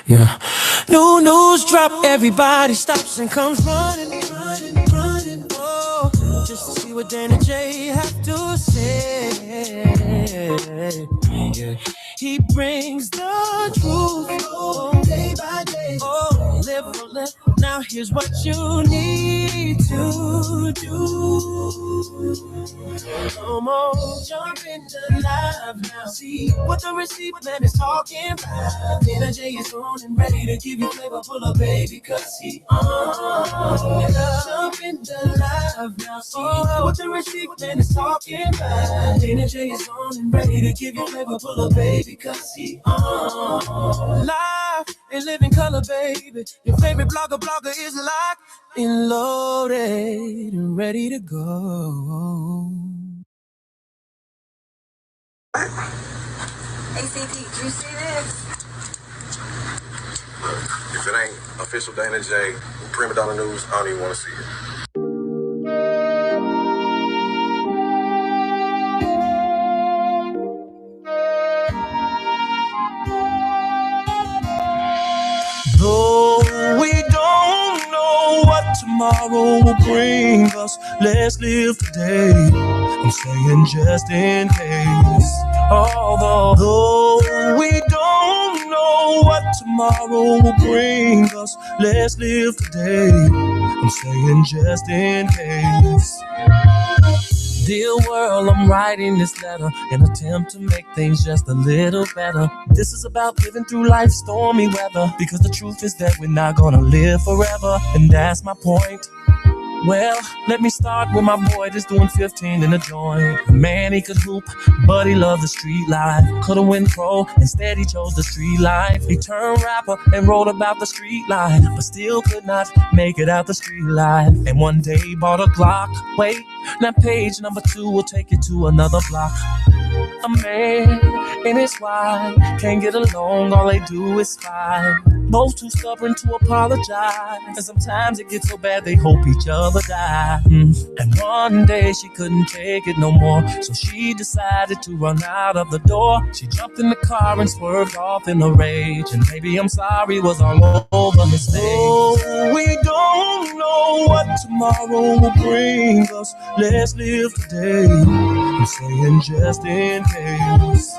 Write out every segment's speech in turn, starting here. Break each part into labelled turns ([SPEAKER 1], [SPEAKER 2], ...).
[SPEAKER 1] Yeah. New news drop, everybody stops and comes running, running. Oh, just to see what Dan and Jay have to say. Yeah. He brings the truth, oh, day by day. Oh, live for live. Now here's what you need to do. Come on, jump into live now. See what the receiver man is talking about. Dan J is on and ready to give you flavor full of baby, cause he on. Jump into live now. See what the receiver man is talking about. Dan J is on and ready to give you flavor full of baby, cause he on. Live in living color, baby. Your favorite blogger is locked and loaded and ready to go.
[SPEAKER 2] ACP, did you see this?
[SPEAKER 3] If it ain't official Dana J, Prima Donna News, I don't even want to see it.
[SPEAKER 1] Though we don't know what tomorrow will bring us, let's live today. I'm saying just in case. Although we don't know what tomorrow will bring us, let's live today. I'm saying just in case. Dear world, I'm writing this letter, an attempt to make things just a little better. This is about living through life's stormy weather, because the truth is that we're not gonna live forever, and that's my point. Well, let me start with my boy that's doing 15 in a joint. The man, he could hoop, but he loved the street life. Could've went pro, instead he chose the street life. He turned rapper and wrote about the street life, but still could not make it out the street life. And one day he bought a Glock. Wait, now page number 2 will take you to another block. A man and his wife can't get along, all they do is fight. Both too stubborn to apologize, and sometimes it gets so bad they hope each other die. And one day she couldn't take it no more, so she decided to run out of the door. She jumped in the car and swerved off in a rage, and baby I'm sorry was all over his face. Oh, we don't know what tomorrow will bring us, let's live today. I'm saying just in case.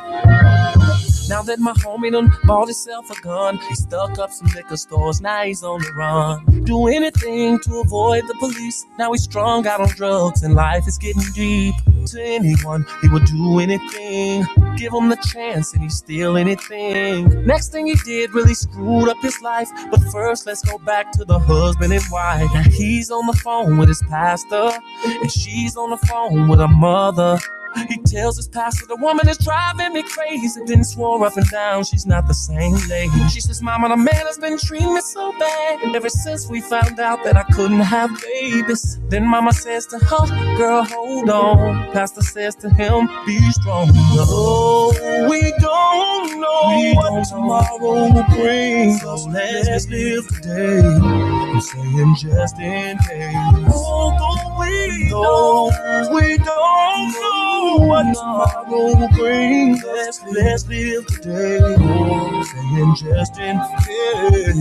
[SPEAKER 1] Now that my homie done bought himself a gun, he stuck up some liquor stores, now he's on the run. Do anything to avoid the police, now he's strung out on drugs and life is getting deep. To anyone, he would do anything, give him the chance and he'd steal anything. Next thing he did really screwed up his life, but first let's go back to the husband and wife. Now he's on the phone with his pastor, and she's on the phone with her mother. He tells his pastor the woman is driving me crazy, then swore up and down she's not the same lady. She says, Mama, the man has been treating me so bad ever since we found out that I couldn't have babies. Then Mama says to her, girl, hold on. Pastor says to him, be strong. No, we don't know what tomorrow will bring, so let's live today. I'm saying just in case. Although we don't know what tomorrow will bring, let's live today. Saying just in case.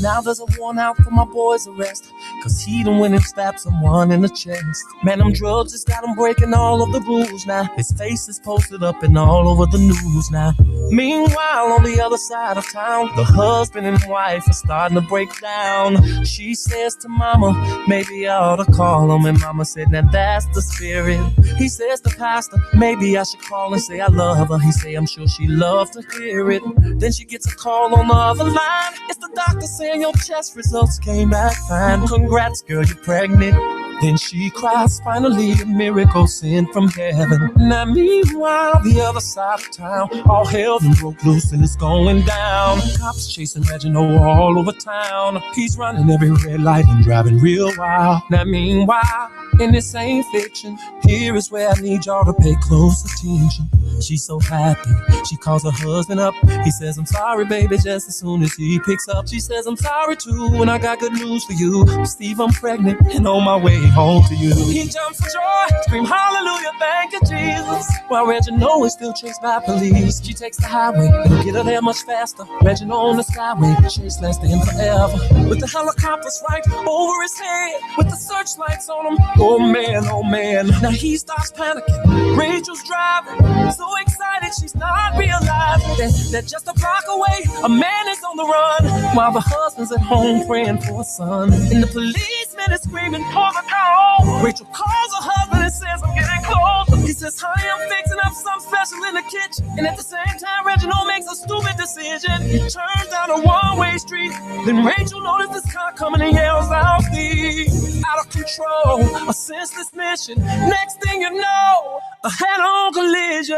[SPEAKER 1] Now there's a warrant out for my boy's arrest, cause he done went and stabbed someone in the chest. Man, them drugs just got him breaking all of the rules now. His face is posted up and all over the news now. Meanwhile, on the other side of town, the husband and wife are starting to break down. She says to Mama, maybe I ought to call him. And Mama said, now that's the spirit. He says to Pastor, maybe I should call and say I love her. He say, I'm sure she loves to hear it. Then she gets a call on the other line. It's the doctor saying your test results came back fine. Congrats, girl, you're pregnant. Then she cries, finally a miracle sent from heaven. Now meanwhile, the other side of town, all hell done broke loose and it's going down. Cops chasing Reginald all over town. He's running every red light and driving real wild. Now meanwhile, and this ain't fiction, here is where I need y'all to pay close attention. She's so happy. She calls her husband up. He says, I'm sorry, baby, just as soon as he picks up. She says, I'm sorry too, and I got good news for you. Steve, I'm pregnant and on my way home to you. He jumps for joy, scream hallelujah, thank you, Jesus. While Reginald is still chased by police. She takes the highway, it'll get her there much faster. Reginald on the skyway, chase lasting forever. With the helicopters right over his head, with the searchlights on him. Oh man, oh man. Now he starts panicking. Rachel's driving, so excited she's not realizing that just a block away, a man is on the run, while the husband's at home praying for a son. And the policeman is screaming, "Hold the car!" Rachel calls her husband and says, I'm getting close. He says, honey, I'm fixing up something special in the kitchen. And at the same time, Reginald makes a stupid decision. He turns down a one-way street. Then Rachel notices this car coming and yells out, Steve, out of control, a senseless mission. Next thing you know, a head-on collision.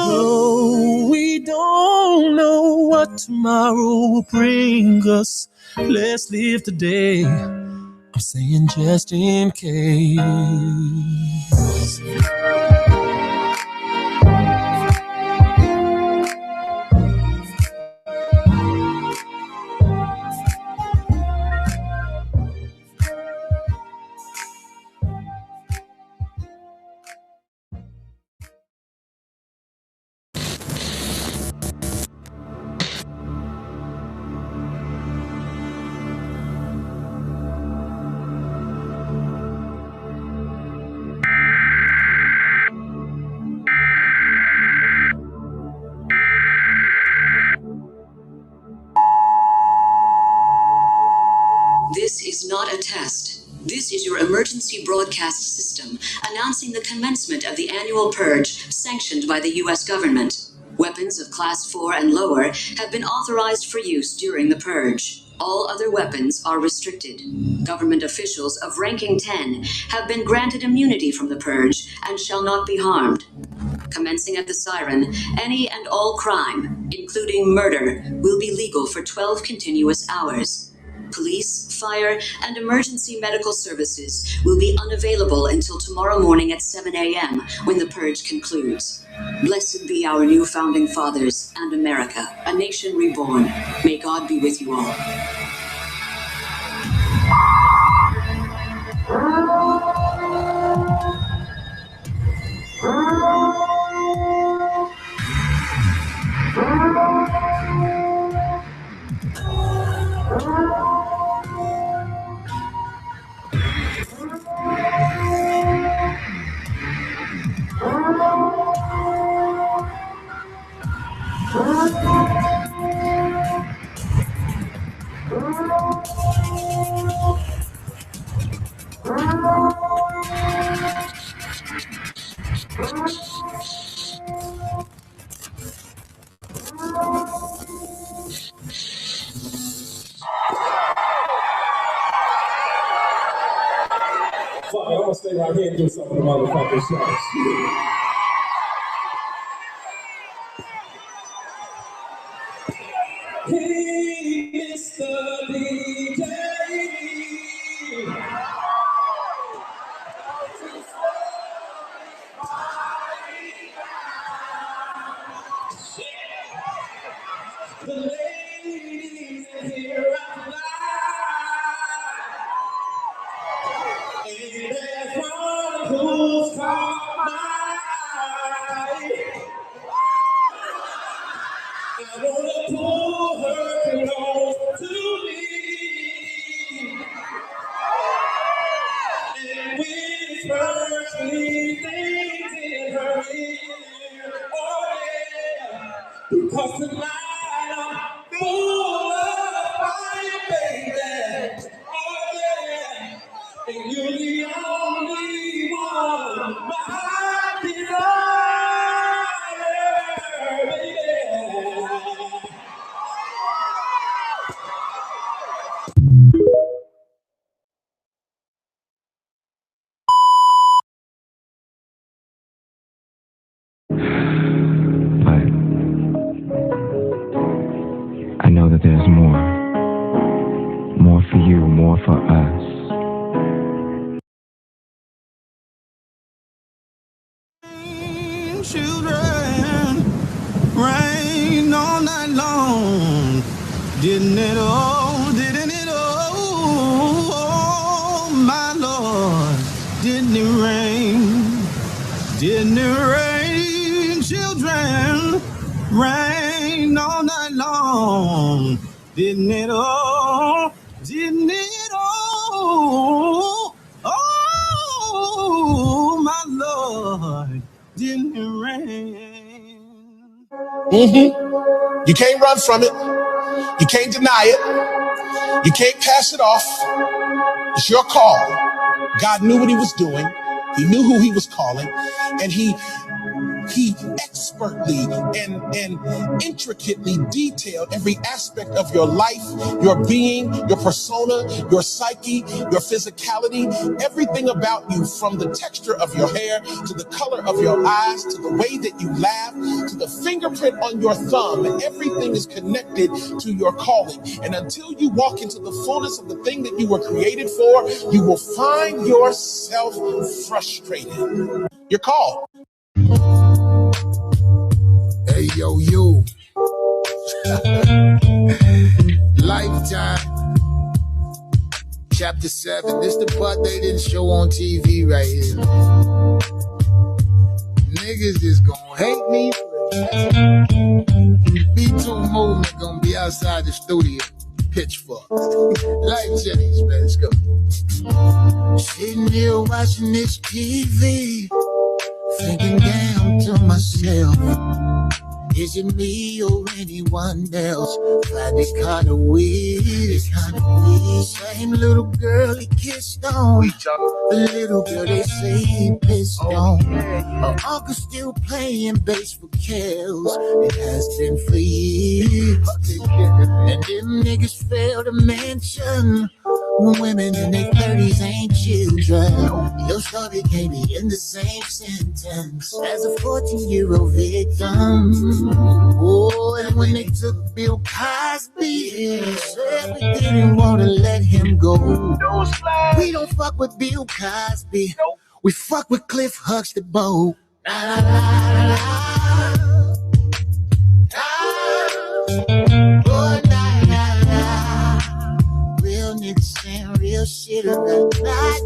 [SPEAKER 1] Though we don't know what tomorrow will bring us, let's live today. I'm saying just in case.
[SPEAKER 4] This is not a test. This is your emergency broadcast system announcing the commencement of the annual purge sanctioned by the U.S. government. Weapons of Class 4 and lower have been authorized for use during the purge. All other weapons are restricted. Government officials of ranking 10 have been granted immunity from the purge and shall not be harmed. Commencing at the siren, any and all crime, including murder, will be legal for 12 continuous hours. Police, fire, and emergency medical services will be unavailable until tomorrow morning at 7 a.m. when the purge concludes. Blessed be our new founding fathers and America, a nation reborn. May God be with you all.
[SPEAKER 1] Fuck it, I'm gonna stay right here and do some of the motherfucking shows. Hey, Mr. DJ. The ladies are here at night. And there's one who's caught my eye. I wanna pull her close to me and whisper sweet things in her ear. Oh yeah, because tonight I'm full of fire, baby. Oh yeah, and you're the only one my heart desires, baby.
[SPEAKER 5] But I know that there's more. More for you, more for us.
[SPEAKER 1] Children, rain all night long. Didn't it all, didn't it all, oh my Lord, didn't it rain? Didn't it rain, children? Rain all night long. Didn't it all? Didn't it all? Oh, my Lord. Didn't it rain? You can't run from it. You can't deny it. You can't pass it off. It's your call. God knew what he was doing. He knew who he was calling. And he expertly and intricately detailed every aspect of your life, your being, your persona, your psyche, your physicality, everything about you, from the texture of your hair to the color of your eyes to the way that you laugh to the fingerprint on your thumb. Everything is connected to your calling. And until you walk into the fullness of the thing that you were created for, you will find yourself frustrated. You're called. Hey, yo, you. Lifetime. Chapter 7. This the part they didn't show on TV right here. Niggas is gonna hate me. B2 movement gonna be outside the studio. Pitchfork. Life Jennings, man. Let's go. Sitting here watching this TV, thinking damn to myself. Is it me or anyone else? Find it kinda weird. Same little girl he kissed on, the little girl they say he pissed on. Her uncle still playing bass for Kells. It has been for years. And them niggas fail to mention women in their 30s ain't children. Your story can't be in the same sentence as a 14-year-old victim. Oh, and when they took Bill Cosby, said we didn't want to let him go. We don't fuck with Bill Cosby. We fuck with Cliff Huxtable. Real niggas saying real shit about that.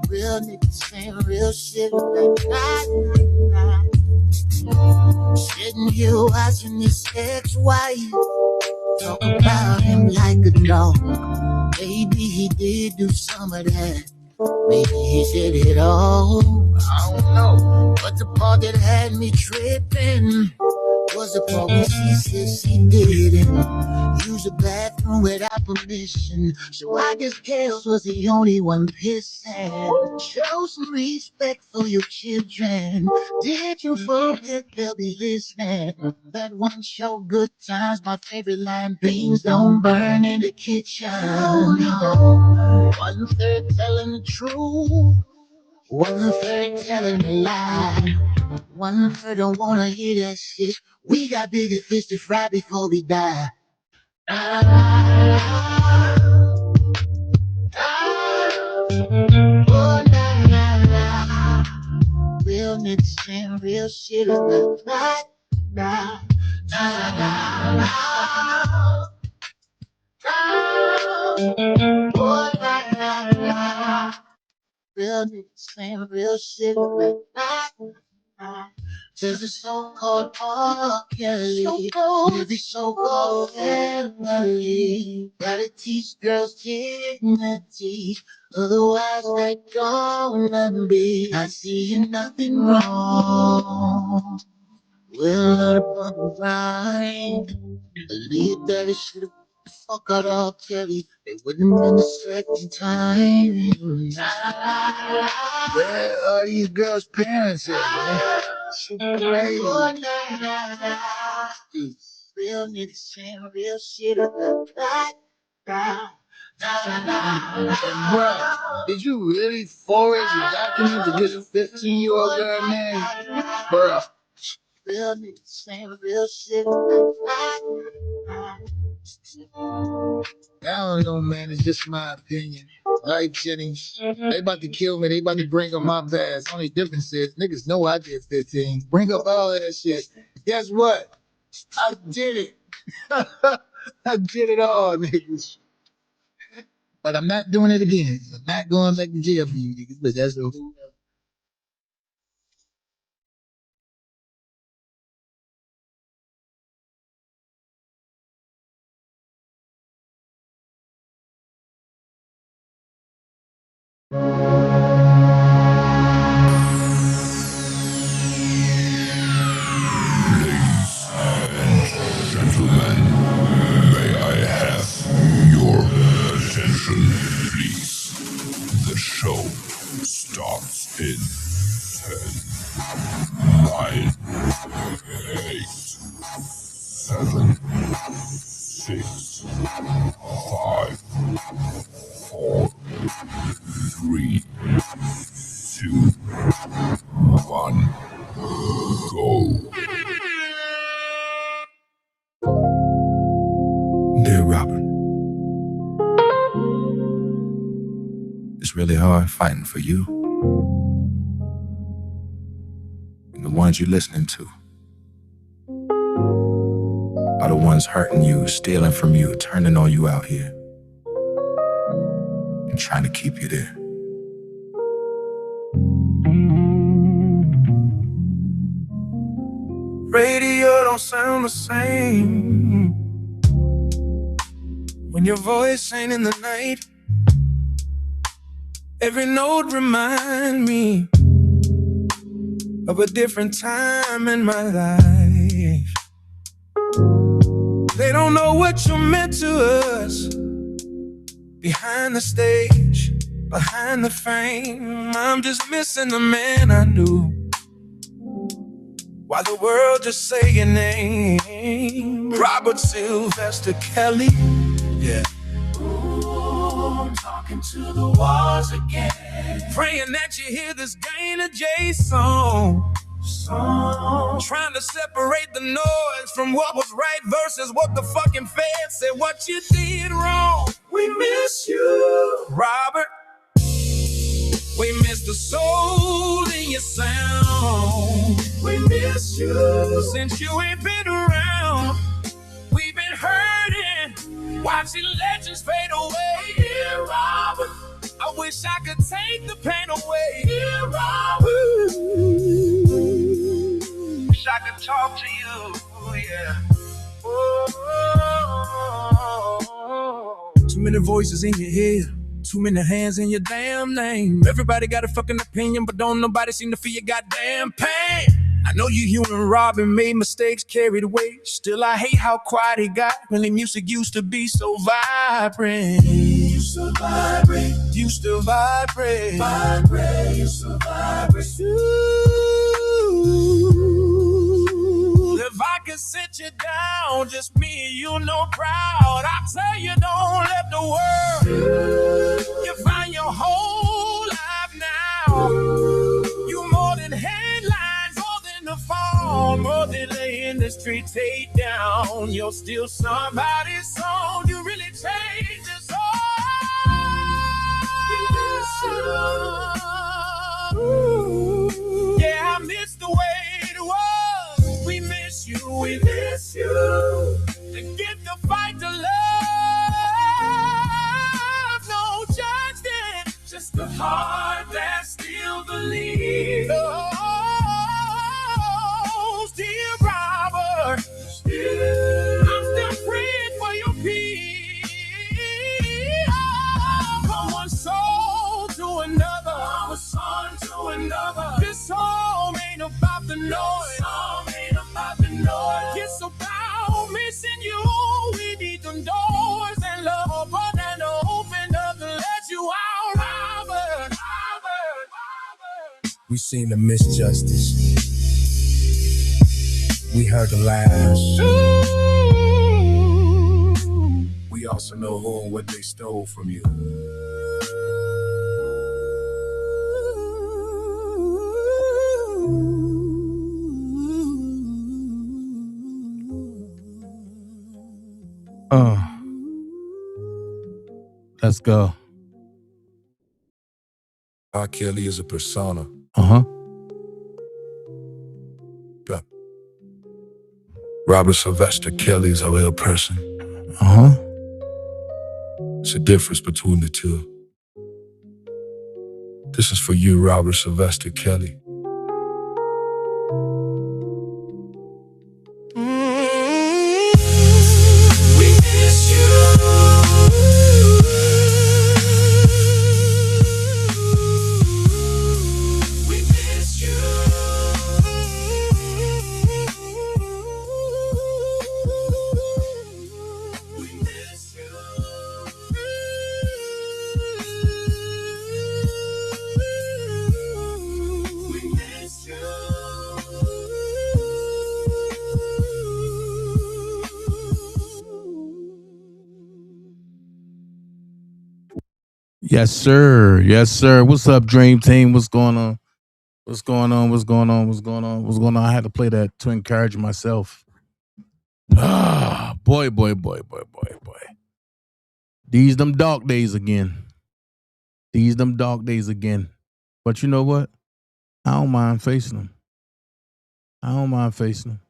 [SPEAKER 1] Real niggas saying real shit about that. Sitting here watching this ex-wife talk about him like a dog. Maybe he did do some of that. Maybe he did it all. I don't know. But the part that had me tripping was the part when she said she didn't use the bathroom without permission. So I guess Kels was the only one pissing. Show some respect for your children. Did you forget they'll be listening? That one show, Good Times, my favorite line. Beans don't burn in the kitchen. One third telling the truth, one third telling a lie. One third don't wanna hear that shit. We got bigger fish to fry before we die. Oh, real niggas saying real shit about that. Real niggas saying real shit about that. There's a so-called R. Kelly, there's a so-called family. Gotta teach girls dignity, otherwise they're gonna be not seeing nothing wrong. We'll let it bubble right. Believe that it should have fuck out R. Kelly. It wouldn't have been the second time. Where are these girls' parents at, man? Super crazy. Real niggas saying real shit about that. And bro, did you really forward your document to this 15-year-old girl, man? Bro. Real niggas saying real shit about that.
[SPEAKER 6] I don't know, man. It's just my opinion. All right, Jenny. They about to kill me. They about to bring up my past. Only difference is niggas know I did 15. Bring up all that shit. Guess what? I did it. I did it all, niggas. But I'm not doing it again. I'm not going back to jail for you niggas. But that's okay.
[SPEAKER 1] Gentlemen, may I have your attention, please? The show starts in 10, 9, 8, 7, 6, 5, 4, 3, 2, 1, go. Dear Robert, it's really hard fighting for you and the ones you're listening to are the ones hurting you, stealing from you, turning on you out here and trying to keep you there. Radio don't sound the same when your voice ain't in the night. Every note remind me of a different time in my life. They don't know what you meant to us behind the stage, behind the fame. I'm just missing the man I knew. While the world just say your name, Robert Sylvester Kelly. Yeah. Ooh, I'm talking to the walls again, praying that you hear this Gainer J song. Trying to separate the noise from what was right versus what the fucking feds said. What you did wrong, we miss you, Robert. We miss the soul in your sound. We miss you. Since you ain't been around, we've been hurting, watching legends fade away. Dear Robert, I wish I could take the pain away. Dear Robert, wish I could talk to you, yeah. Oh. Too many voices in your head, too many hands in your damn name. Everybody got a fucking opinion, but don't nobody seem to feel your goddamn pain. I know you human, Robin, made mistakes, carried away. Still, I hate how quiet it got when the music used to be so vibrant. You still vibrate, you still vibrate, vibrate, you still vibrate. If I could sit you down, just me and you, no crowd, I tell you, don't let the world. You find your whole life now. You more than headlines, more than the phone, more than the industry take down. You're still somebody's song. You really changed this all. Yeah, I miss the way it was. We miss you, we miss you. To get the fight to love, no judgment, just a heart that still believes. Oh, dear Robert, I'm still praying for your peace. From one soul to another, from a son to another. This song ain't about the noise. It's about missing you. We need them doors and love open and open up to let you out, Robert. We seen the misjustice. We heard the laughs. We also know who and what they stole from you. Let's go.
[SPEAKER 7] R. Kelly is a persona. But Robert Sylvester Kelly is a real person. It's a difference between the two. This is for you, Robert Sylvester Kelly.
[SPEAKER 1] We miss you. We miss you. We miss you. We miss you. Yes, sir. Yes, sir. What's up, Dream Team? What's going on? What's going on? What's going on? What's going on? What's going on? I had to play that to encourage myself. Ah, boy. These them dark days again. These them dark days again. But you know what? I don't mind facing them. I don't mind facing them.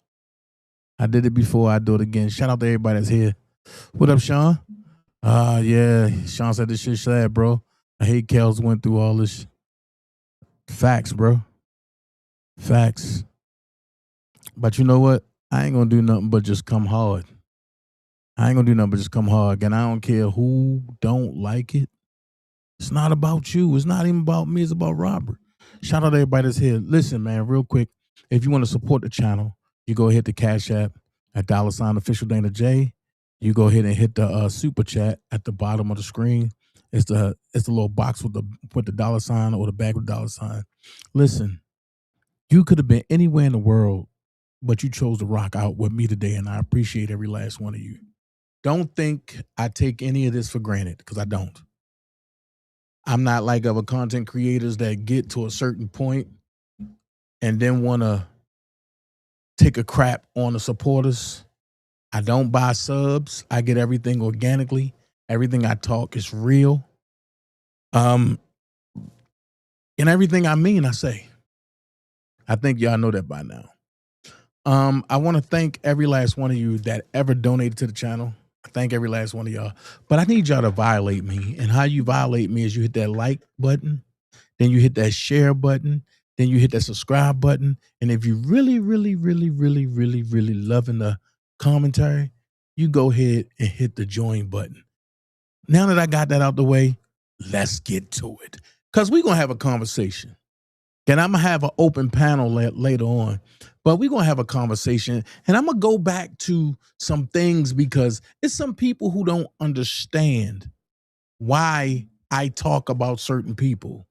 [SPEAKER 1] I did it before. I do it again. Shout out to everybody that's here. What up, Sean? Yeah. Sean said this shit sad, bro. I hate Kels went through all this. Facts, bro. Facts. But you know what? I ain't gonna do nothing but just come hard. I ain't gonna do nothing but just come hard. And I don't care who don't like it. It's not about you. It's not even about me. It's about Robert. Shout out to everybody that's here. Listen, man, real quick. If you want to support the channel, you go hit the Cash App at $ official Dana J. You go ahead and hit the super chat at the bottom of the screen. It's the little box with the $ or the bag with the $. Listen, you could have been anywhere in the world, but you chose to rock out with me today, and I appreciate every last one of you. Don't think I take any of this for granted, because I don't. I'm not like other content creators that get to a certain point and then want to take a crap on the supporters. I don't buy subs. I get everything organically. Everything I talk is real. And everything I mean, I say. I think y'all know that by now. I want to thank every last one of you that ever donated to the channel. I thank every last one of y'all. But I need y'all to violate me. And how you violate me is you hit that like button, then you hit that share button, then you hit that subscribe button. And if you really loving the commentary, you go ahead and hit the join button. Now that I got that out the way, let's get to it. Because we're going to have a conversation. And I'm going to have an open panel later on. But we're going to have a conversation. And I'm going to go back to some things because it's some people who don't understand why I talk about certain people.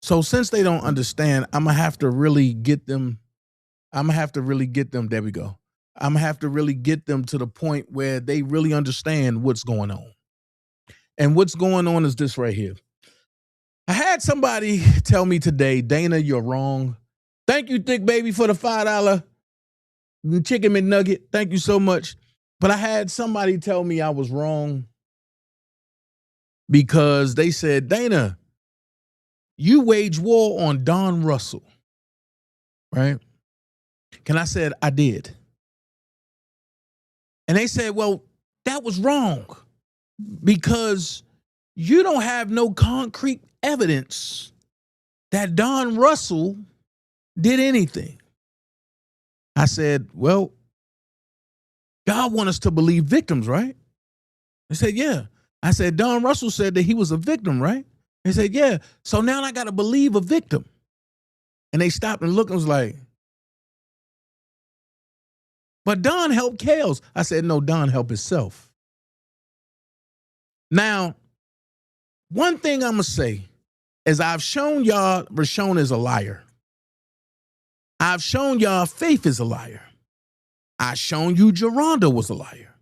[SPEAKER 1] So since they don't understand, I'm going to have to really get them. There we go. I'm going to have to really get them to the point where they really understand what's going on. And what's going on is this right here. I had somebody tell me today, Dana, you're wrong. Thank you, Thick Baby, for the $5 chicken McNugget. Thank you so much. But I had somebody tell me I was wrong because they said, Dana, you wage war on Don Russell, right? And I said, I did. And they said, well, that was wrong because you don't have no concrete evidence that Don Russell did anything. I said, well, God wants us to believe victims, right? They said, yeah. I said, Don Russell said that he was a victim, right? They said, yeah. So now I got to believe a victim. And they stopped and looked and was like, but Don helped Kels. I said, no, Don helped himself. Now, one thing I'm going to say is I've shown y'all Rashawn is a liar. I've shown y'all Faith is a liar. I've shown you Geronda was a liar.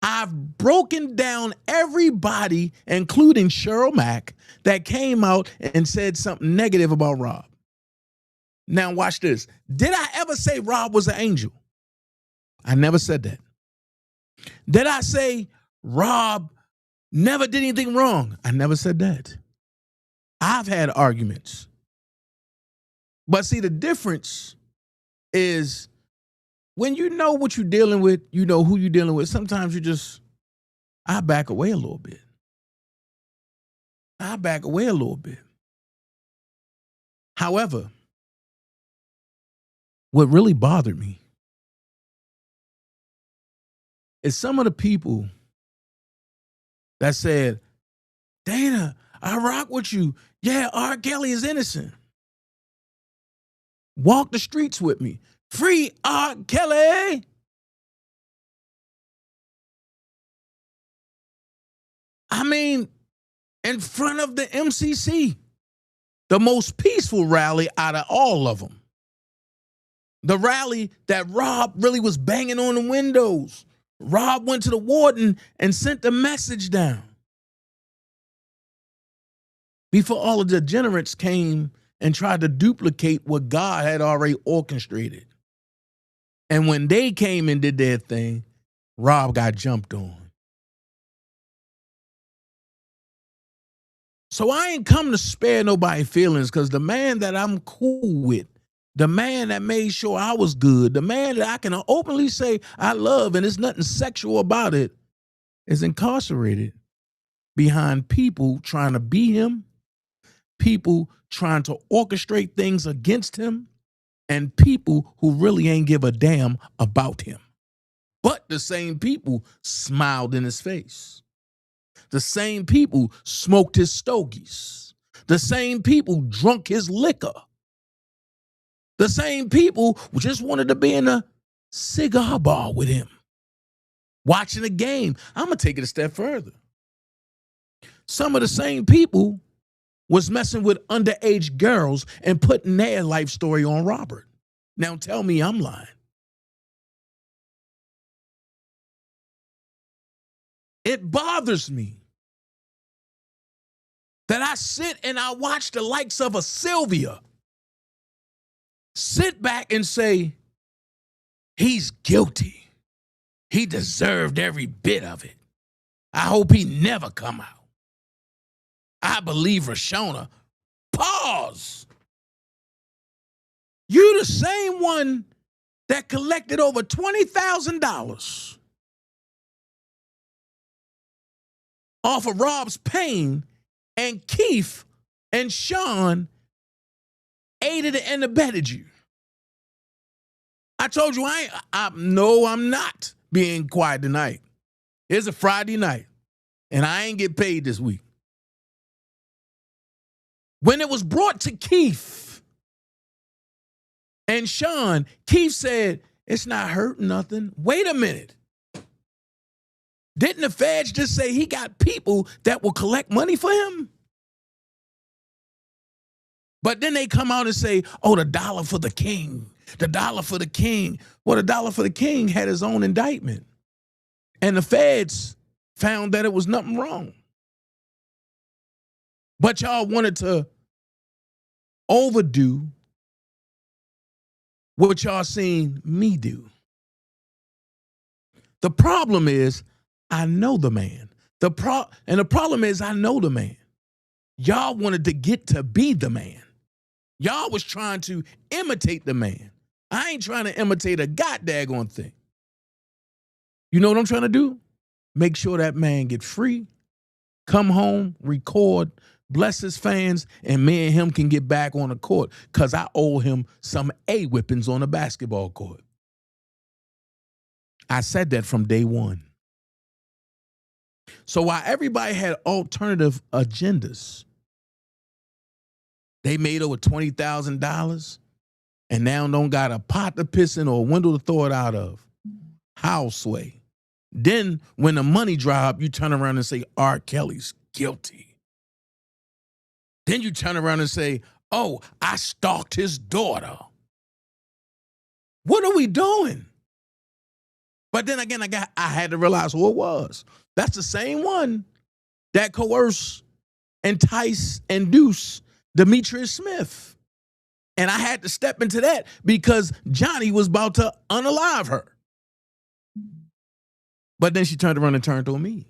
[SPEAKER 1] I've broken down everybody, including Cheryl Mack, that came out and said something negative about Rob. Now watch this. Did I ever say Rob was an angel? I never said that. Did I say Rob
[SPEAKER 8] Never did anything wrong. I never said that. I've had arguments. But see, the difference is when you know what you're dealing with, you know who you're dealing with, sometimes I back away a little bit. However, what really bothered me is some of the people that said, Dana, I rock with you. Yeah, R. Kelly is innocent. Walk the streets with me. Free R. Kelly. I mean, in front of the MCC, the most peaceful rally out of all of them. The rally that Rob really was banging on the windows. Rob went to the warden and sent the message down. Before all of the degenerates came and tried to duplicate what God had already orchestrated. And when they came and did their thing, Rob got jumped on. So I ain't come to spare nobody's feelings, because the man that I'm cool with, the man that made sure I was good, the man that I can openly say I love and there's nothing sexual about it, is incarcerated behind people trying to be him, people trying to orchestrate things against him, and people who really ain't give a damn about him. But the same people smiled in his face. The same people smoked his stogies. The same people drunk his liquor. The same people just wanted to be in a cigar bar with him, watching a game. I'm going to take it a step further. Some of the same people was messing with underage girls and putting their life story on Robert. Now tell me I'm lying. It bothers me that I sit and I watch the likes of a Sylvia sit back and say, he's guilty. He deserved every bit of it. I hope he never come out. I believe Rashona. Pause. You the same one that collected over $20,000 off of Rob's pain, and Keith and Sean aided and abetted you. I told you I'm not being quiet tonight. It's a Friday night, and I ain't get paid this week. When it was brought to Keith and Sean, Keith said, it's not hurting nothing. Wait a minute. Didn't the feds just say he got people that will collect money for him? But then they come out and say, oh, the dollar for the king, the dollar for the king. Well, the dollar for the king had his own indictment. And the feds found that it was nothing wrong. But y'all wanted to overdo what y'all seen me do. The problem is, I know the man. The problem is, I know the man. Y'all wanted to get to be the man. Y'all was trying to imitate the man. I ain't trying to imitate a goddaggone thing. You know what I'm trying to do? Make sure that man get free, come home, record, bless his fans, and me and him can get back on the court, because I owe him some A-whippings on the basketball court. I said that from day one. So while everybody had alternative agendas, they made over $20,000 and now don't got a pot to piss in or a window to throw it out of. How sway? Then when the money drop, you turn around and say, R. Kelly's guilty. Then you turn around and say, oh, I stalked his daughter. What are we doing? But then again, I had to realize who it was. That's the same one that coerced, entice, induce Demetrius Smith. And I had to step into that because Johnny was about to unalive her. But then she turned around and turned on me.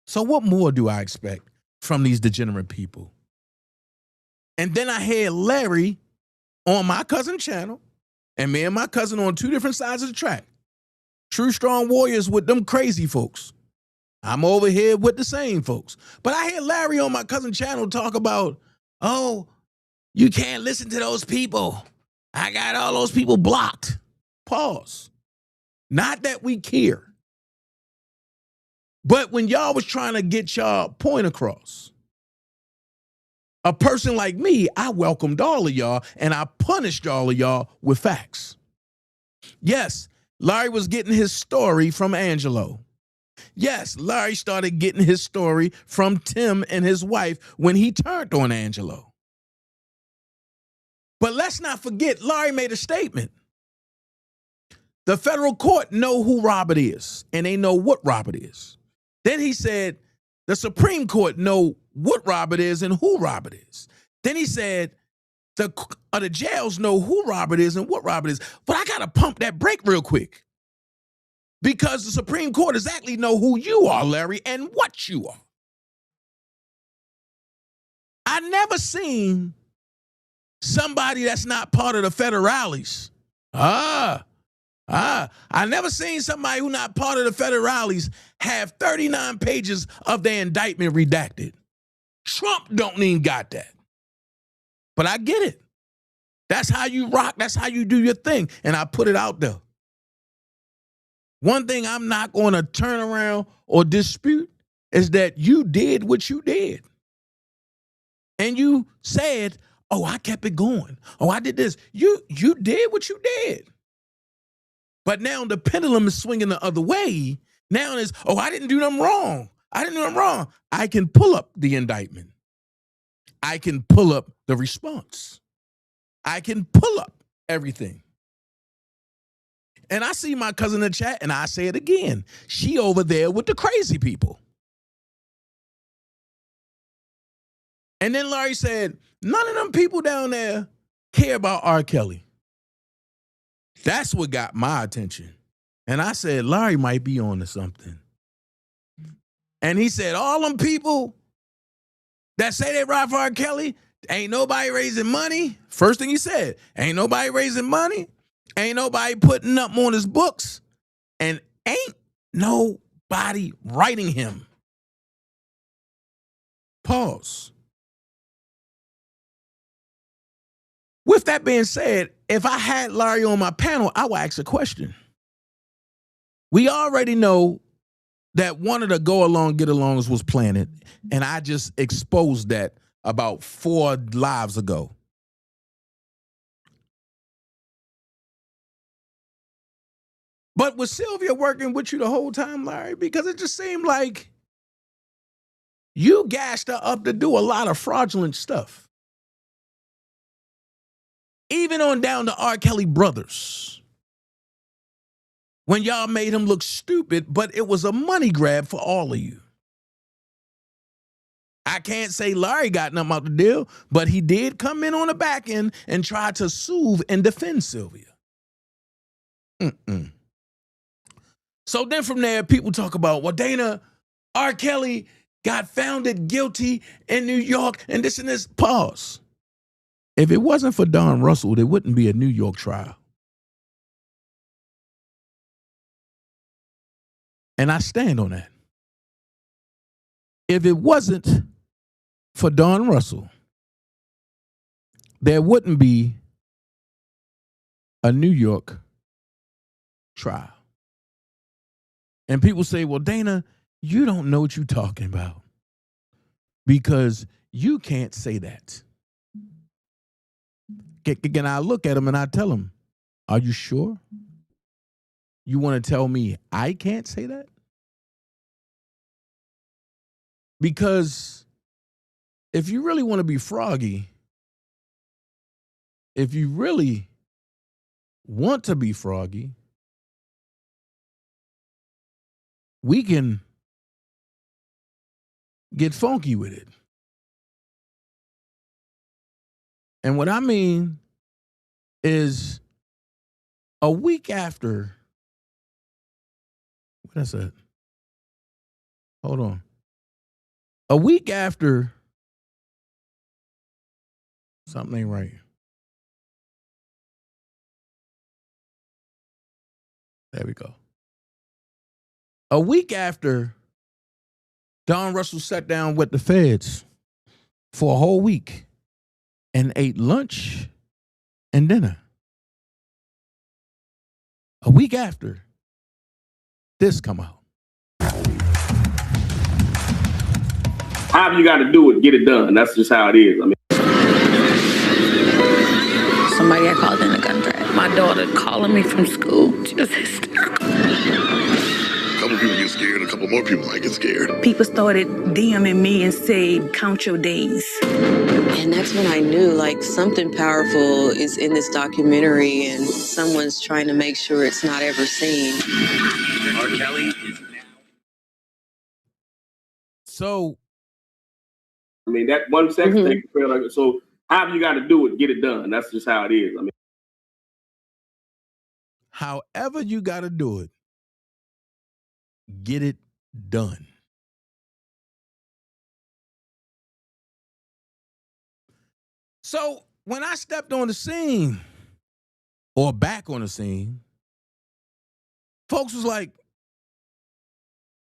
[SPEAKER 8] So what more do I expect from these degenerate people? And then I had Larry on my cousin channel, and me and my cousin on two different sides of the track. True strong warriors with them crazy folks. I'm over here with the same folks. But I had Larry on my cousin channel talk about, oh, you can't listen to those people. I got all those people blocked. Pause. Not that we care. But when y'all was trying to get y'all point across, a person like me, I welcomed all of y'all and I punished all of y'all with facts. Yes, Larry was getting his story from Angelo. Yes, Larry started getting his story from Tim and his wife when he turned on Angelo. But let's not forget, Larry made a statement. The federal court know who Robert is, and they know what Robert is. Then he said, the Supreme Court know what Robert is and who Robert is. Then he said, the jails know who Robert is and what Robert is. But I got to pump that brake real quick. Because the Supreme Court exactly know who you are, Larry, and what you are. I never seen somebody that's not part of the federales. I never seen somebody who not part of the federales have 39 pages of their indictment redacted. Trump don't even got that. But I get it. That's how you rock. That's how you do your thing. And I put it out there. One thing I'm not going to turn around or dispute is that you did what you did. And you said, oh, I kept it going. Oh, I did this. You did what you did. But now the pendulum is swinging the other way. Now it's, oh, I didn't do them wrong. I can pull up the indictment. I can pull up the response. I can pull up everything. And I see my cousin in the chat, and I say it again. She over there with the crazy people. And then Larry said, none of them people down there care about R. Kelly. That's what got my attention. And I said, Larry might be on to something. And he said, all them people that say they ride for R. Kelly, ain't nobody raising money. First thing he said, ain't nobody raising money. Ain't nobody putting up on his books. And ain't nobody writing him. Pause. With that being said, if I had Larry on my panel, I would ask a question. We already know that one of the go along, get alongs was planted, and I just exposed that about 4 lives ago. But was Sylvia working with you the whole time, Larry? Because it just seemed like you gassed her up to do a lot of fraudulent stuff. Even on down to R. Kelly Brothers. When y'all made him look stupid, but it was a money grab for all of you. I can't say Larry got nothing out the deal, but he did come in on the back end and try to soothe and defend Sylvia. So then from there, people talk about, well, Dana, R. Kelly got found guilty in New York and this and this. Pause. If it wasn't for Don Russell, there wouldn't be a New York trial. And I stand on that. If it wasn't for Don Russell, there wouldn't be a New York trial. And people say, well, Dana, you don't know what you're talking about because you can't say that. Can I look at them and I tell them, are you sure? You want to tell me I can't say that? Because if you really want to be froggy, if you really want to be froggy, we can get funky with it. And what I mean is a week after, what is that? Hold on. A week after, something ain't right. There we go. A week after Don Russell sat down with the feds for a whole week and ate lunch and dinner. A week after, this come out.
[SPEAKER 9] However you got to do it, get it done. That's just how it is. I mean,
[SPEAKER 2] Somebody had called in a gun threat. My daughter calling me from school, just hysterical.
[SPEAKER 3] A couple people get scared, a couple more people might get scared.
[SPEAKER 2] People started DMing me and say, count your days.
[SPEAKER 10] And that's when I knew, like, something powerful is in this documentary and someone's trying to make sure it's not ever seen.
[SPEAKER 9] R. Kelly is now.
[SPEAKER 8] So,
[SPEAKER 9] I mean, that one sex thing. So, however you got to do it, get it done. That's just how it is. I mean,
[SPEAKER 8] however you got to do it, get it done. So when I stepped on the scene or back on the scene, folks was like,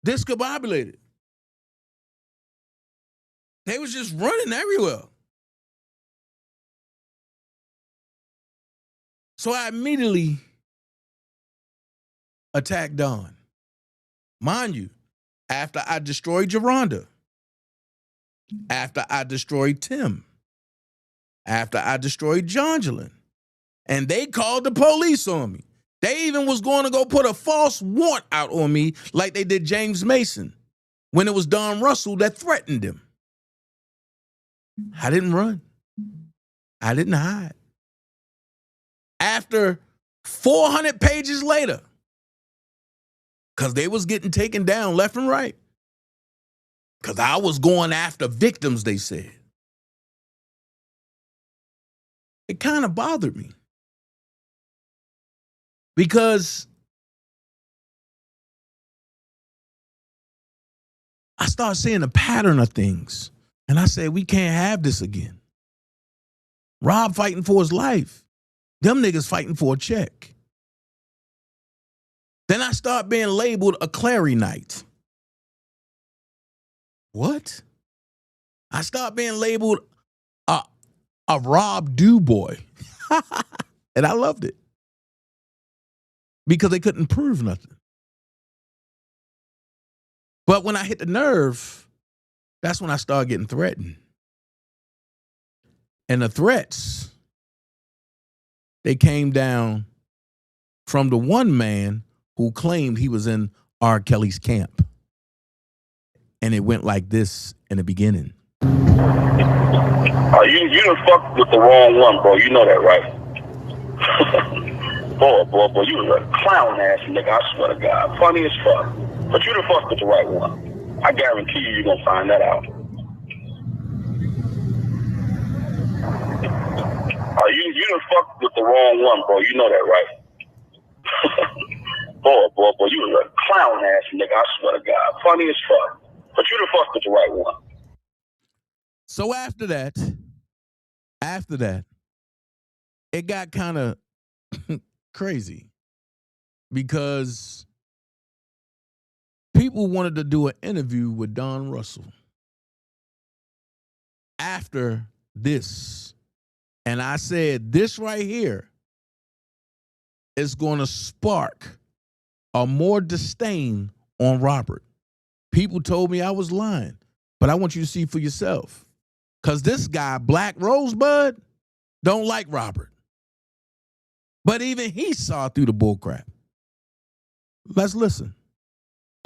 [SPEAKER 8] discombobulated. They was just running everywhere. So I immediately attacked Don. Mind you, after I destroyed Geronda, after I destroyed Tim, after I destroyed Jongelin, and they called the police on me. They even was going to go put a false warrant out on me like they did James Mason when it was Don Russell that threatened him. I didn't run. I didn't hide. After 400 pages later, because they was getting taken down left and right, because I was going after victims, they said. It kind of bothered me. Because I started seeing a pattern of things. And I said, we can't have this again. Rob fighting for his life. Them niggas fighting for a check. Then I start being labeled a Clary Knight. What? I start being labeled a Rob Do boy. And I loved it. Because they couldn't prove nothing. But when I hit the nerve, that's when I started getting threatened. And the threats, they came down from the one man who claimed he was in R. Kelly's camp. And it went like this in the beginning.
[SPEAKER 11] You done fucked with the wrong one, bro. You know that, right? boy, you was a clown ass nigga, I swear to God. Funny as fuck. But you done fucked with the right one. I guarantee you're gonna find that out. You done fucked with the wrong one, bro. You know that, right? boy, you was a clown ass nigga, I swear to God. Funny as fuck. But you done fucked with the right one.
[SPEAKER 8] So after that, it got kind of crazy because people wanted to do an interview with Don Russell after this. And I said, this right here is going to spark a more disdain on Robert. People told me I was lying, but I want you to see for yourself. Because this guy, Black Rosebud, don't like Robert. But even he saw through the bullcrap. Let's listen.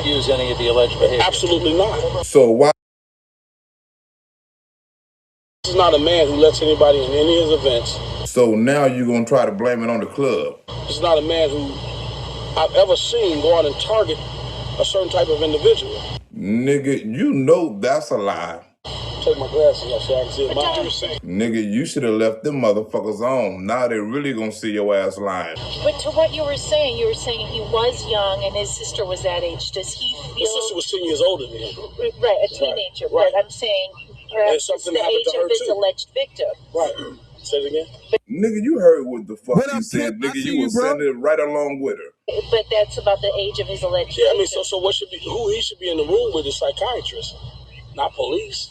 [SPEAKER 12] Use any of the alleged behavior?
[SPEAKER 11] Absolutely not.
[SPEAKER 3] So why?
[SPEAKER 11] This is not a man who lets anybody in any of his events.
[SPEAKER 3] So now you're gonna try to blame it on the club?
[SPEAKER 11] This is not a man who I've ever seen go out and target a certain type of individual.
[SPEAKER 3] Nigga, you know that's a lie.
[SPEAKER 11] This
[SPEAKER 12] take my glasses off so I can see mine.
[SPEAKER 13] Nigga, you should have left them motherfuckers on. Now they really gonna see your ass lying.
[SPEAKER 14] But to what you were saying he was young and his sister was that age. Does he feel...
[SPEAKER 12] His sister was 10 years older than him.
[SPEAKER 14] Right, a teenager.
[SPEAKER 12] Right.
[SPEAKER 14] But I'm saying perhaps it's the age of his alleged victim.
[SPEAKER 12] Right. Say it again.
[SPEAKER 13] Nigga, you heard what the fuck
[SPEAKER 8] What
[SPEAKER 13] he
[SPEAKER 8] up,
[SPEAKER 13] said.
[SPEAKER 8] Kip? I
[SPEAKER 13] Nigga,
[SPEAKER 8] see
[SPEAKER 13] you
[SPEAKER 8] you,
[SPEAKER 13] was
[SPEAKER 8] bro.
[SPEAKER 13] sending it right along with her.
[SPEAKER 14] But that's about the age of his alleged victim.
[SPEAKER 12] Yeah, I mean, so what should be, who he should be in the room with is psychiatrist, not police.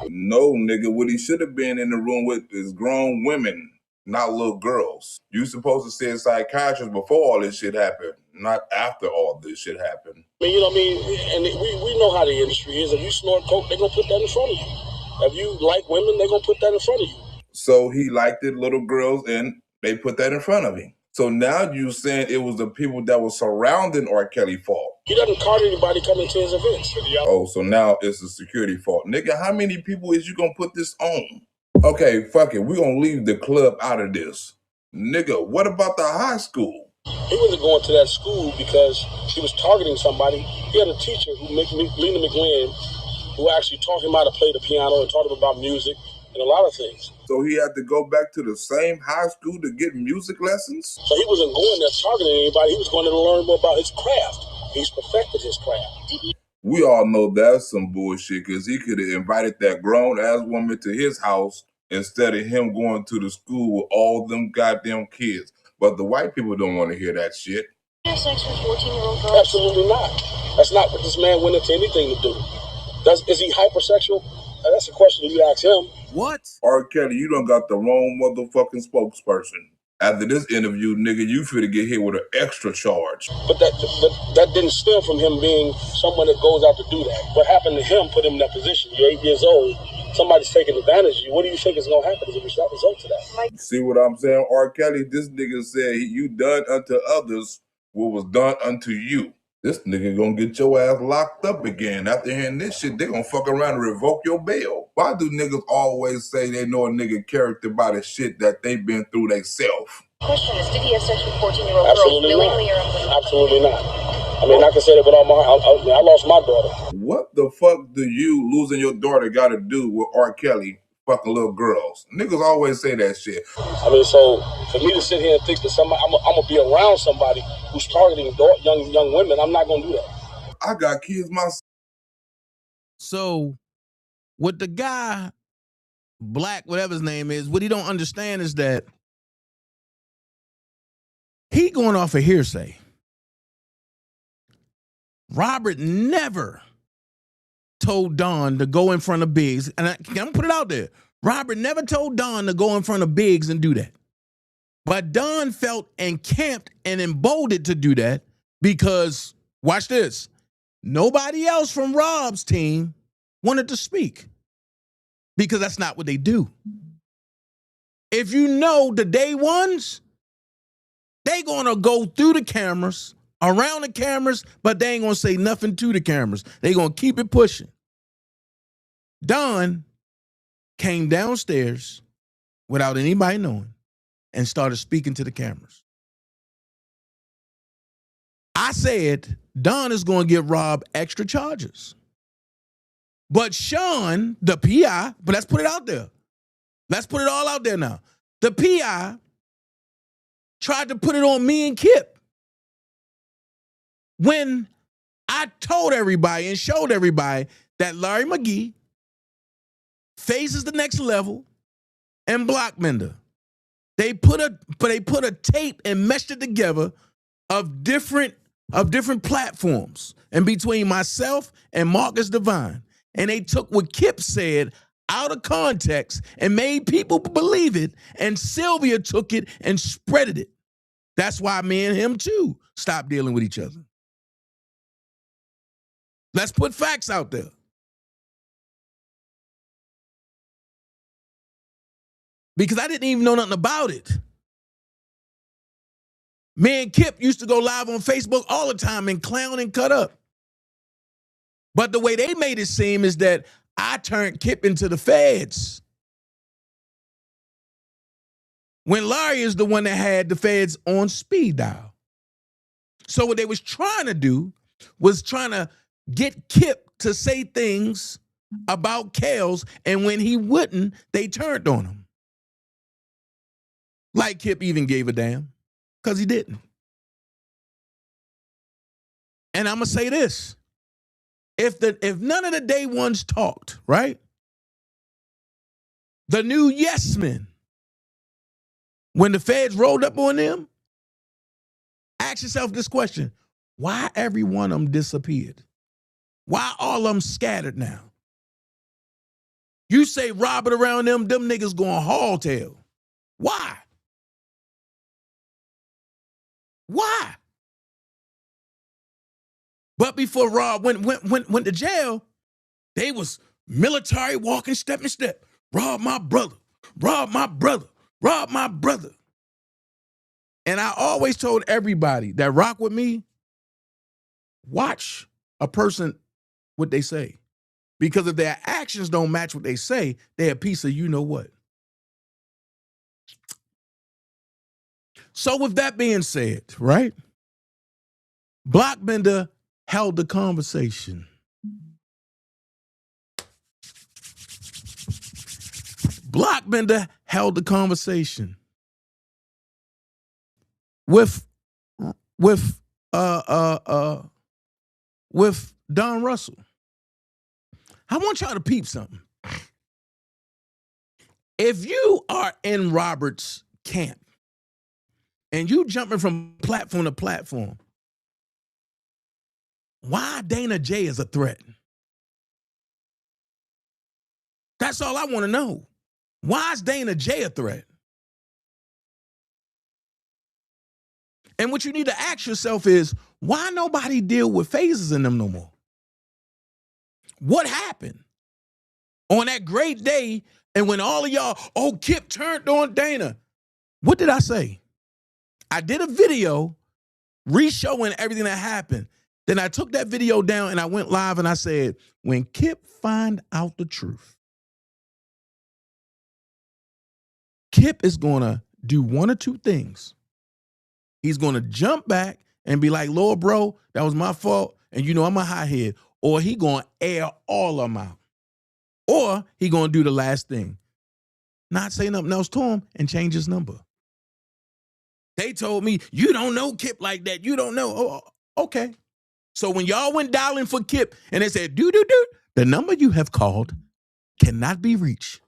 [SPEAKER 13] No, nigga, what he should have been in the room with is grown women, not little girls. You supposed to see a psychiatrist before all this shit happened, not after all this shit happened.
[SPEAKER 12] I mean, you know what I mean? And we know how the industry is. If you snort coke, they're going to put that in front of you. If you like women, they're going to put that in front of you.
[SPEAKER 13] So he liked it, little girls, and they put that in front of him. So now you saying it was the people that were surrounding R. Kelly fault.
[SPEAKER 12] He doesn't card anybody coming to his events.
[SPEAKER 13] Oh, so now it's a security fault. Nigga, how many people is you gonna put this on? Okay, fuck it. We're gonna leave the club out of this. Nigga, what about the high school?
[SPEAKER 12] He wasn't going to that school because he was targeting somebody. He had a teacher, Lena McGlynn, who actually taught him how to play the piano and taught him about music and a lot of things.
[SPEAKER 13] So he had to go back to the same high school to get music lessons?
[SPEAKER 12] So he wasn't going there targeting anybody. He was going to learn more about his craft. He's perfected his craft.
[SPEAKER 13] We all know that's some bullshit because he could have invited that grown-ass woman to his house instead of him going to the school with all them goddamn kids. But the white people don't want to hear that shit.
[SPEAKER 14] Have sex with 14-year-old girls?
[SPEAKER 12] Absolutely not. That's not what this man went into anything to do. Is he hypersexual? That's a question you ask him.
[SPEAKER 8] What?
[SPEAKER 13] R. Kelly, you done got the wrong motherfucking spokesperson. After this interview, nigga, you finna get hit with an extra charge.
[SPEAKER 12] But that didn't stem from him being someone that goes out to do that. What happened to him put him in that position. You're 8 years old. Somebody's taking advantage of you. What do you think is going to happen as a result to that?
[SPEAKER 13] See what I'm saying? R. Kelly, this nigga said, you done unto others what was done unto you. This nigga gonna get your ass locked up again. After hearing this shit, they gonna fuck around and revoke your bail. Why do niggas always say they know a nigga character by the shit that they been through themselves?
[SPEAKER 14] Question is, did he have sex with 14-year-old girls willingly or unwillingly?
[SPEAKER 12] Absolutely not. I mean, I can say that with all my I lost my daughter.
[SPEAKER 13] What the fuck do you losing your daughter got to do with R. Kelly fucking little girls? Niggas always say that shit.
[SPEAKER 12] I mean, so for me to sit here and think that somebody, I'm gonna be around somebody who's targeting young women, I'm not gonna do that.
[SPEAKER 13] I got kids myself.
[SPEAKER 8] So, what the guy, Black, whatever his name is, what he don't understand is that he going off of hearsay. Robert never told Don to go in front of Biggs, and I'm gonna put it out there. Robert never told Don to go in front of Biggs and do that. But Don felt encamped and emboldened to do that because, watch this, nobody else from Rob's team wanted to speak because that's not what they do. If you know the day ones, they gonna go through the cameras, around the cameras, but they ain't gonna say nothing to the cameras. They gonna keep it pushing. Don came downstairs without anybody knowing and started speaking to the cameras. I said, Don is going to give Rob extra charges. But Sean, the PI, but let's put it out there. Let's put it all out there now. The PI tried to put it on me and Kip. When I told everybody and showed everybody that Larry McGee faces the next level and Blockmender. They put a tape and meshed it together of different platforms and between myself and Marcus Divine. And they took what Kip said out of context and made people believe it. And Sylvia took it and spreaded it. That's why me and him too stopped dealing with each other. Let's put facts out there. Because I didn't even know nothing about it. Me and Kip used to go live on Facebook all the time and clown and cut up. But the way they made it seem is that I turned Kip into the feds. When Larry is the one that had the feds on speed dial. So what they was trying to do was trying to get Kip to say things about Kels, and when he wouldn't, they turned on him. Like Kip even gave a damn, because he didn't. And I'm gonna say this: if none of the day ones talked, right? The new yes men, when the feds rolled up on them, ask yourself this question: why every one of them disappeared? Why all of them scattered now? You say Robert around them niggas going hardtail. Why? Why? But before Rob went to jail, they was military walking step and step. Rob my brother. Rob my brother. Rob my brother. And I always told everybody that rock with me, watch a person what they say. Because if their actions don't match what they say, they're a piece of you know what. So with that being said, right? Blockbender held the conversation. Blockbender held the conversation with Don Russell. I want y'all to peep something. If you are in Robert's camp and you jumping from platform to platform, why Dana J is a threat? That's all I want to know. Why is Dana J a threat? And what you need to ask yourself is, why nobody deal with phases in them no more? What happened on that great day? And when all of y'all, oh, Kip turned on Dana. What did I say? I did a video re-showing everything that happened. Then I took that video down and I went live and I said, when Kip find out the truth, Kip is going to do one or two things. He's going to jump back and be like, Lord, bro, that was my fault. And you know I'm a hothead. Or he going to air all of them out. Or he going to do the last thing. Not say nothing else to him and change his number. They told me, you don't know Kip like that. You don't know. Oh, okay. So when y'all went dialing for Kip and they said, do, the number you have called cannot be reached.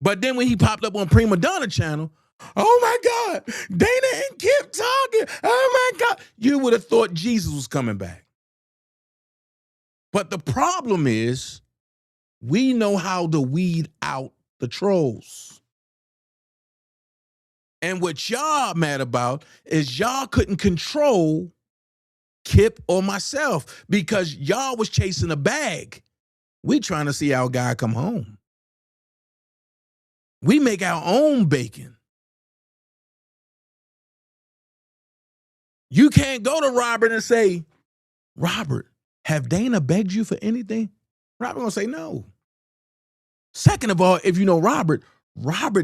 [SPEAKER 8] But then when he popped up on Prima Donna channel, oh my God, Dana and Kip talking. Oh my God. You would have thought Jesus was coming back. But the problem is, we know how to weed out the trolls. And what y'all mad about is y'all couldn't control Kip or myself because y'all was chasing a bag. We trying to see our guy come home. We make our own bacon. You can't go to Robert and say, Robert, have Dana begged you for anything? Robert gonna say no. Second of all, if you know Robert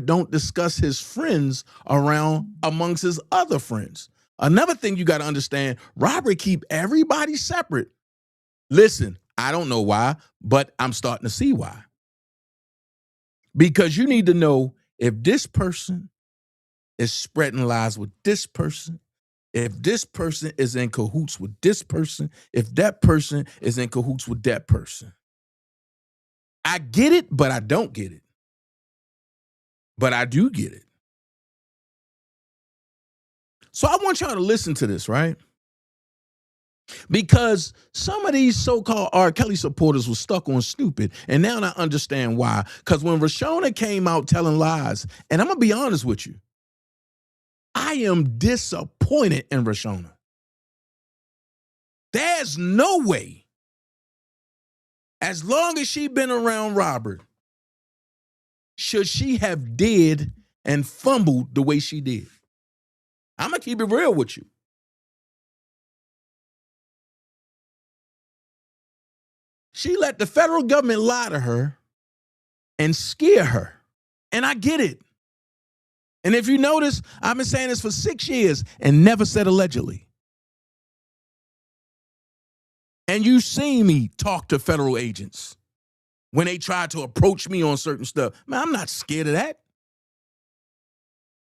[SPEAKER 8] don't discuss his friends around amongst his other friends. Another thing you got to understand, Robert keep everybody separate. Listen, I don't know why, but I'm starting to see why. Because you need to know if this person is spreading lies with this person, if this person is in cahoots with this person, if that person is in cahoots with that person. I get it, but I don't get it. But I do get it. So I want y'all to listen to this, right? Because some of these so-called R. Kelly supporters were stuck on stupid, and now I understand why. Because when Rashona came out telling lies, and I'm going to be honest with you, I am disappointed in Rashona. There's no way, as long as she been around Robert, should she have did and fumbled the way she did. I'm going to keep it real with you. She let the federal government lie to her and scare her. And I get it. And if you notice, I've been saying this for 6 years and never said allegedly. And you seen me talk to federal agents when they tried to approach me on certain stuff. Man, I'm not scared of that.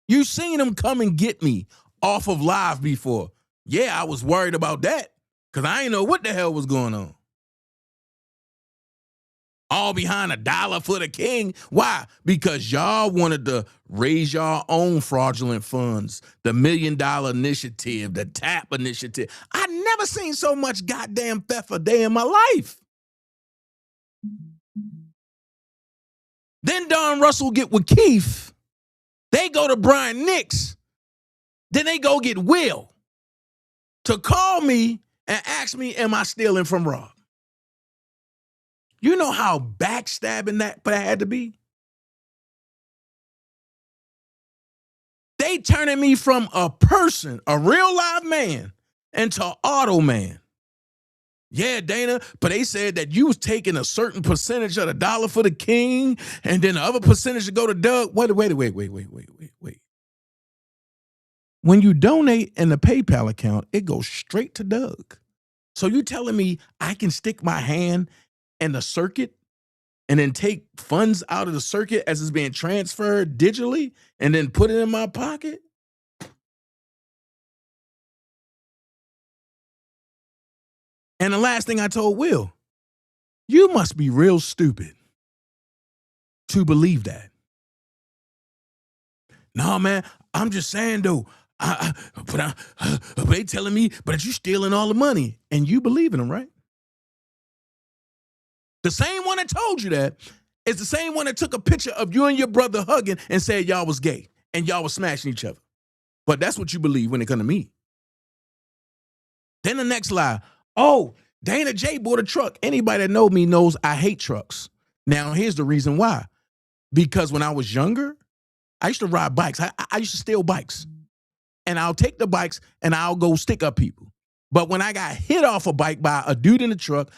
[SPEAKER 8] You seen them come and get me off of live before. Yeah, I was worried about that because I didn't know what the hell was going on. All behind $1 for the king. Why? Because y'all wanted to raise y'all own fraudulent funds. The $1 Million Initiative, the TAP initiative. I never seen so much goddamn theft a day in my life. Then Don Russell get with Keith. They go to Brian Nix. Then they go get Will to call me and ask me, am I stealing from Rob? You know how backstabbing that had to be? They turning me from a person, a real live man, into auto man. Yeah, Dana, but they said that you was taking a certain percentage of the dollar for the king, and then the other percentage to go to Doug. Wait. When you donate in the PayPal account, it goes straight to Doug. So you telling me I can stick my hand in the circuit and then take funds out of the circuit as it's being transferred digitally and then put it in my pocket? And the last thing I told Will, you must be real stupid to believe that. No, man, I'm just saying though, but they telling me, but you stealing all the money and you believe in them, right? The same one that told you that is the same one that took a picture of you and your brother hugging and said y'all was gay and y'all was smashing each other. But that's what you believe when it comes to me. Then the next lie, oh, Dana J bought a truck. Anybody that knows me knows I hate trucks. Now, here's the reason why. Because when I was younger, I used to ride bikes. I used to steal bikes. And I'll take the bikes and I'll go stick up people. But when I got hit off a bike by a dude in the truck,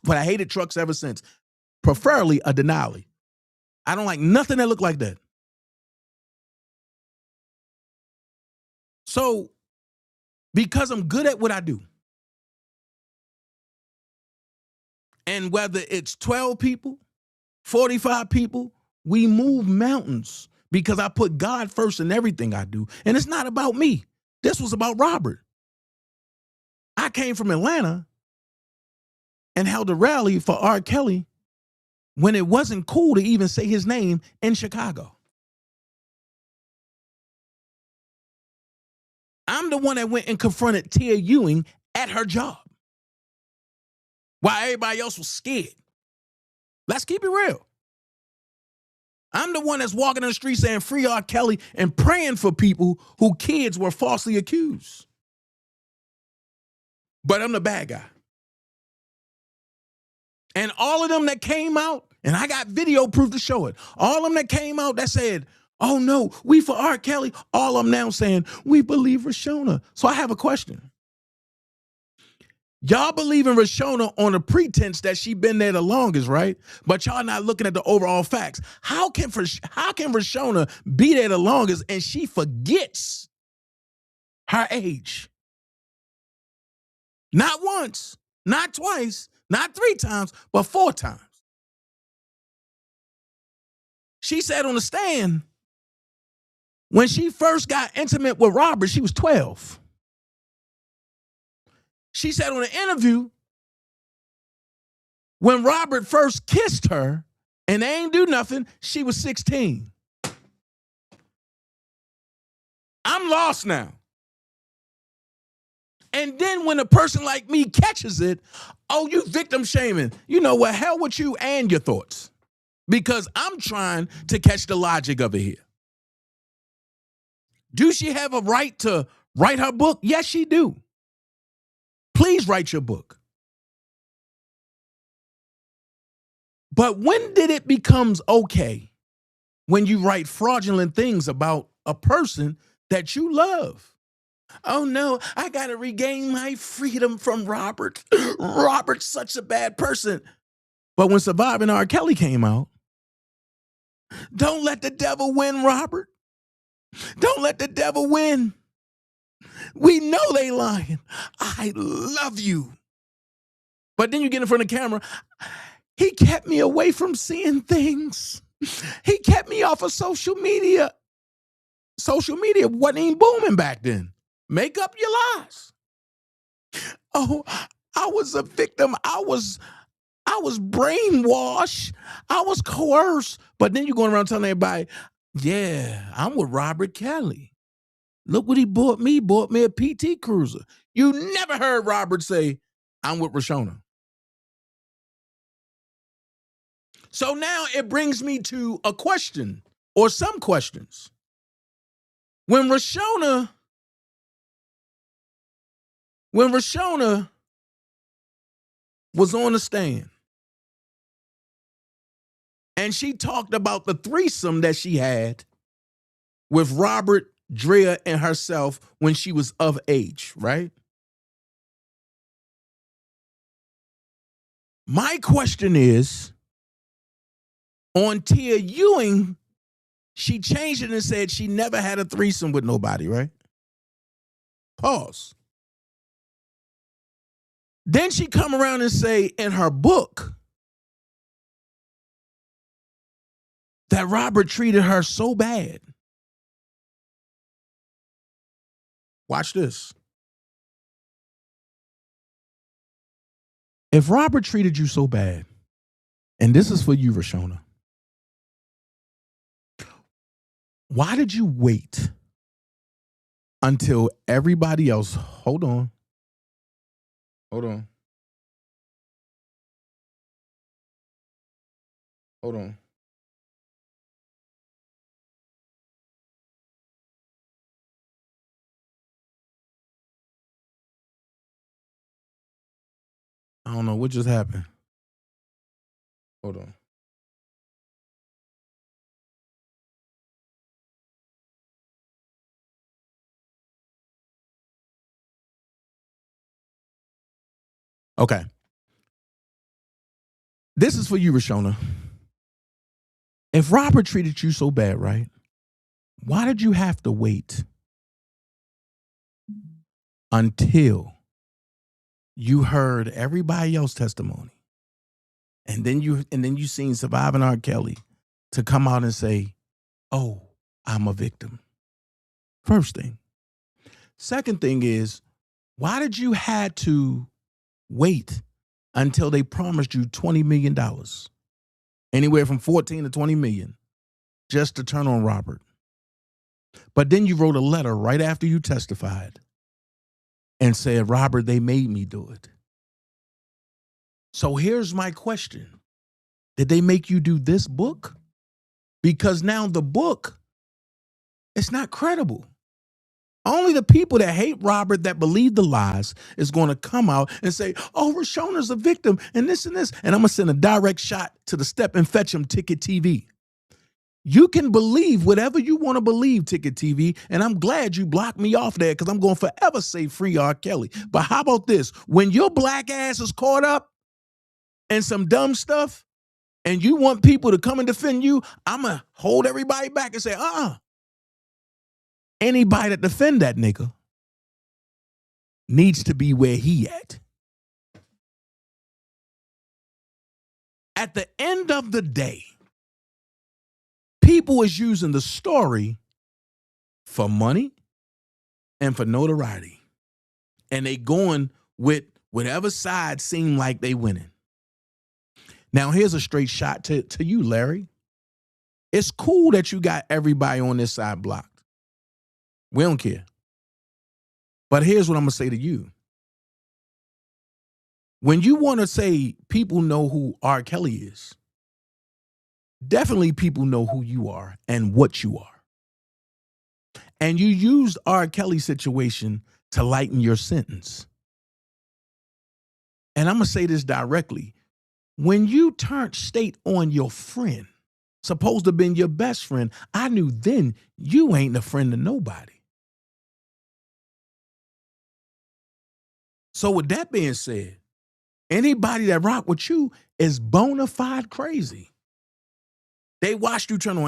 [SPEAKER 8] but I hated trucks ever since. Preferably a Denali. I don't like nothing that look like that. So, because I'm good at what I do, and whether it's 12 people, 45 people, we move mountains because I put God first in everything I do. And it's not about me. This was about Robert. I came from Atlanta and held a rally for R. Kelly when it wasn't cool to even say his name in Chicago. I'm the one that went and confronted Tia Ewing at her job while everybody else was scared. Let's keep it real. I'm the one that's walking on the street saying free R. Kelly and praying for people whose kids were falsely accused. But I'm the bad guy. And all of them that came out, and I got video proof to show it, all of them that came out that said, oh no, we for R. Kelly, all of them now saying, we believe Rashona. So I have a question. Y'all believe in Rashona on the pretense that she been there the longest, right? But y'all not looking at the overall facts. How can Rashona be there the longest and she forgets her age? Not once, not twice, not 3 times, but 4 times. She said on the stand, when she first got intimate with Robert, she was 12. She said on an interview, when Robert first kissed her and they ain't do nothing, she was 16. I'm lost now. And then when a person like me catches it, oh, you victim shaming. You know what? Hell with you and your thoughts. Because I'm trying to catch the logic of it here. Do she have a right to write her book? Yes, she do. Please write your book. But when did it becomes okay when you write fraudulent things about a person that you love? Oh no, I gotta regain my freedom from Robert. Robert's such a bad person. But when Surviving R. Kelly came out, don't let the devil win, Robert. Don't let the devil win. We know they lying. I love you. But then you get in front of the camera. He kept me away from seeing things. He kept me off of social media. Social media wasn't even booming back then. Make up your lies. Oh, I was a victim. I was brainwashed. I was coerced. But then you're going around telling everybody, yeah, I'm with Robert Kelly. Look what he bought me. Bought me a PT Cruiser. You never heard Robert say, I'm with Rashona. So now it brings me to a question or some questions. When Rashona was on the stand and she talked about the threesome that she had with Robert, Drea, and herself when she was of age, right? My question is, on Tia Ewing, she changed it and said she never had a threesome with nobody, right? Pause. Then she come around and say in her book that Robert treated her so bad. Watch this. If Robert treated you so bad, and this is for you, Rashona, why did you wait until everybody else? Hold on. Hold on. Hold on. I don't know what just happened. Hold on. Okay. This is for you, Rashona. If Robert treated you so bad, right? Why did you have to wait until you heard everybody else's testimony? And then you seen Surviving R. Kelly to come out and say, oh, I'm a victim. First thing. Second thing is, why did you have to wait until they promised you $20 million? Anywhere from 14 to 20 million just to turn on Robert. But then you wrote a letter right after you testified and said, Robert, they made me do it. So here's my question. Did they make you do this book? Because now the book, it's not credible. Only the people that hate Robert, that believe the lies, is going to come out and say, oh, Rashona's a victim and this and this. And I'm going to send a direct shot to the Step and Fetch 'em Ticket TV. You can believe whatever you want to believe, Ticket TV, and I'm glad you blocked me off there because I'm going to forever say free R. Kelly. But how about this? When your black ass is caught up in some dumb stuff and you want people to come and defend you, I'm going to hold everybody back and say, anybody that defend that nigga needs to be where he at. At the end of the day, people is using the story for money and for notoriety. And they going with whatever side seem like they winning. Now, here's a straight shot to you, Larry. It's cool that you got everybody on this side blocked. We don't care. But here's what I'm going to say to you. When you want to say people know who R. Kelly is, definitely people know who you are and what you are. And you used R. Kelly's situation to lighten your sentence. And I'm going to say this directly. When you turned state on your friend, supposed to have been your best friend, I knew then you ain't a friend to nobody. So with that being said, anybody that rock with you is bona fide crazy. They watched you turn on